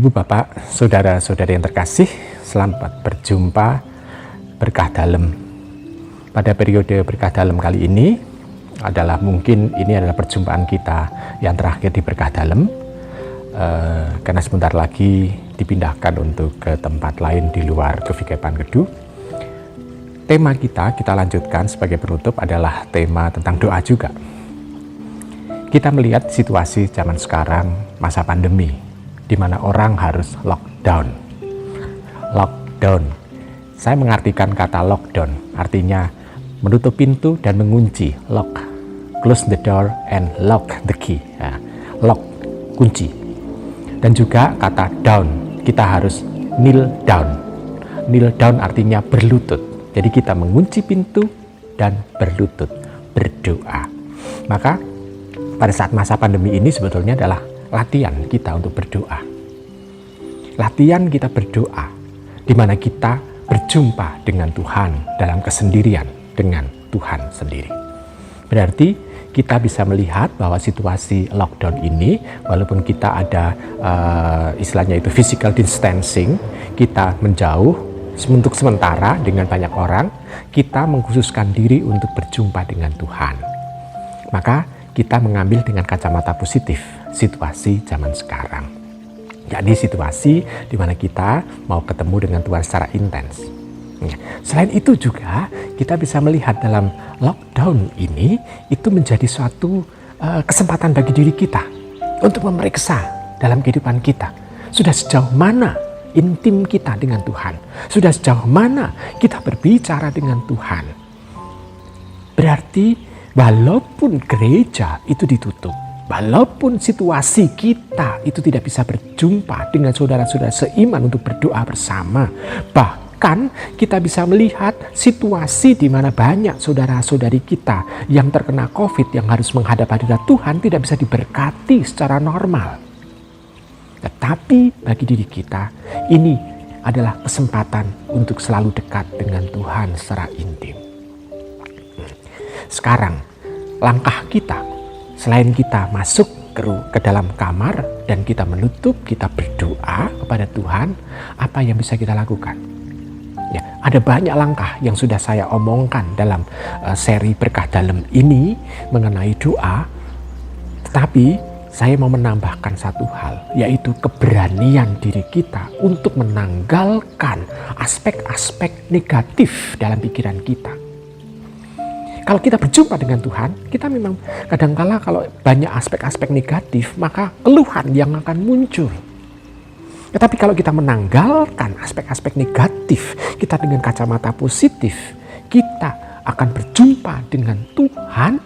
Ibu, Bapak, Saudara-saudari yang terkasih, selamat berjumpa Berkah Dalam. Pada periode Berkah Dalam kali ini adalah perjumpaan kita yang terakhir di Berkah Dalam, karena sebentar lagi dipindahkan untuk ke tempat lain di luar Kevikepan Kedu. Tema kita lanjutkan sebagai penutup adalah tema tentang doa juga. Kita melihat situasi zaman sekarang, masa pandemi, di mana orang harus lockdown. Saya mengartikan kata lockdown, artinya menutup pintu dan mengunci, lock, close the door and lock the key. Lock, kunci. Dan juga kata down, kita harus kneel down. Kneel down artinya berlutut. Jadi kita mengunci pintu dan berlutut, berdoa. Maka pada saat masa pandemi ini sebetulnya adalah latihan kita untuk berdoa. Latihan kita berdoa, di mana kita berjumpa dengan Tuhan dalam kesendirian dengan Tuhan sendiri. Berarti kita bisa melihat bahwa situasi lockdown ini, walaupun kita ada istilahnya itu physical distancing, kita menjauh untuk sementara dengan banyak orang, kita mengkhususkan diri untuk berjumpa dengan Tuhan. Maka kita mengambil dengan kacamata positif situasi zaman sekarang. Jadi situasi di mana kita mau ketemu dengan Tuhan secara intens. Selain itu juga kita bisa melihat dalam lockdown ini itu menjadi suatu kesempatan bagi diri kita untuk memeriksa dalam kehidupan kita. Sudah sejauh mana intim kita dengan Tuhan? Sudah sejauh mana kita berbicara dengan Tuhan? Berarti walaupun gereja itu ditutup, walaupun situasi kita itu tidak bisa berjumpa dengan saudara-saudara seiman untuk berdoa bersama, bahkan kita bisa melihat situasi di mana banyak saudara-saudari kita yang terkena COVID yang harus menghadap hadirat Tuhan tidak bisa diberkati secara normal. Tetapi bagi diri kita, ini adalah kesempatan untuk selalu dekat dengan Tuhan secara intim. Sekarang, langkah kita, selain kita masuk ke dalam kamar dan kita menutup, kita berdoa kepada Tuhan, apa yang bisa kita lakukan? Ya, ada banyak langkah yang sudah saya omongkan dalam seri Berkah Dalam ini mengenai doa, tetapi saya mau menambahkan satu hal, yaitu keberanian diri kita untuk menanggalkan aspek-aspek negatif dalam pikiran kita. Kalau kita berjumpa dengan Tuhan, kita memang kadangkala kalau banyak aspek-aspek negatif, maka keluhan yang akan muncul. Tetapi kalau kita menanggalkan aspek-aspek negatif, kita dengan kacamata positif, kita akan berjumpa dengan Tuhan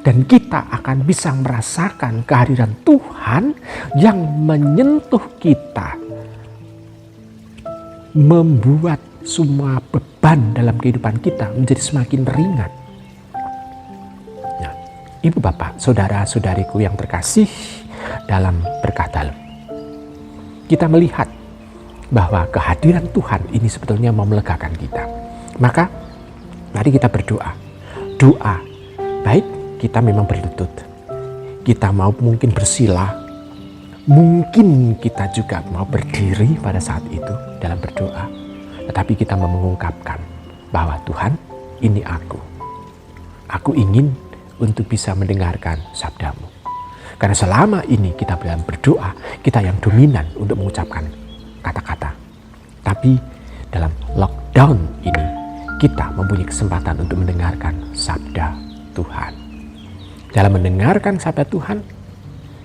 dan kita akan bisa merasakan kehadiran Tuhan yang menyentuh kita, membuat semua beban dalam kehidupan kita menjadi semakin ringan. Ibu, Bapak, saudara-saudariku yang terkasih dalam Berkah Dalam, kita melihat bahwa kehadiran Tuhan ini sebetulnya mau melegakan kita. Maka mari kita berdoa. Doa, baik kita memang berlutut, kita mau mungkin bersila, mungkin kita juga mau berdiri pada saat itu dalam berdoa. Tetapi kita mau mengungkapkan bahwa Tuhan, ini aku ingin untuk bisa mendengarkan sabdamu. Karena selama ini kita dalam berdoa, kita yang dominan untuk mengucapkan kata-kata. Tapi dalam lockdown ini, kita mempunyai kesempatan untuk mendengarkan sabda Tuhan. Dalam mendengarkan sabda Tuhan,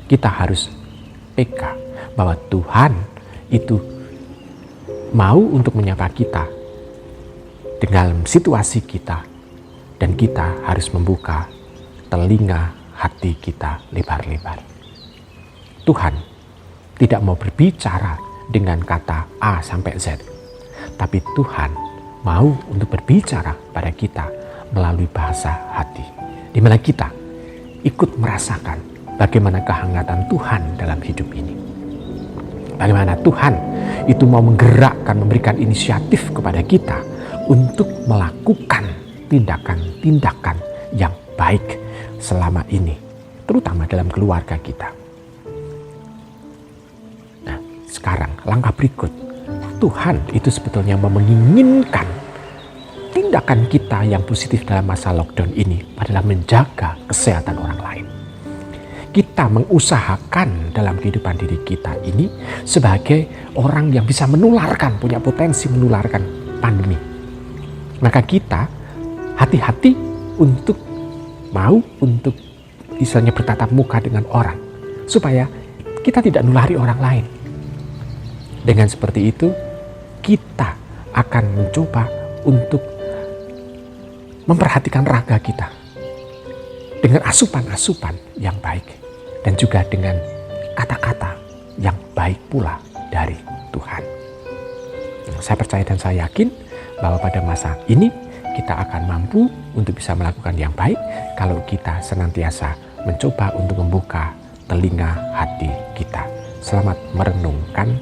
kita harus peka bahwa Tuhan itu mau untuk menyapa kita dalam situasi kita, dan kita harus membuka telinga hati kita lebar-lebar. Tuhan tidak mau berbicara dengan kata A sampai Z, tapi Tuhan mau untuk berbicara pada kita melalui bahasa hati, di mana kita ikut merasakan bagaimana kehangatan Tuhan dalam hidup ini. Bagaimana Tuhan itu mau menggerakkan, memberikan inisiatif kepada kita untuk melakukan tindakan-tindakan yang baik selama ini, terutama dalam keluarga kita. Nah, sekarang, langkah berikut, Tuhan itu sebetulnya menginginkan tindakan kita yang positif dalam masa lockdown ini adalah menjaga kesehatan orang lain. Kita mengusahakan dalam kehidupan diri kita ini sebagai orang yang bisa menularkan, punya potensi menularkan pandemi. Maka kita hati-hati untuk istilahnya bertatap muka dengan orang, supaya kita tidak nulari orang lain. Dengan seperti itu, kita akan mencoba untuk memperhatikan raga kita dengan asupan-asupan yang baik dan juga dengan kata-kata yang baik pula dari Tuhan. Saya percaya dan saya yakin bahwa pada masa ini kita akan mampu untuk bisa melakukan yang baik kalau kita senantiasa mencoba untuk membuka telinga hati kita. Selamat merenungkan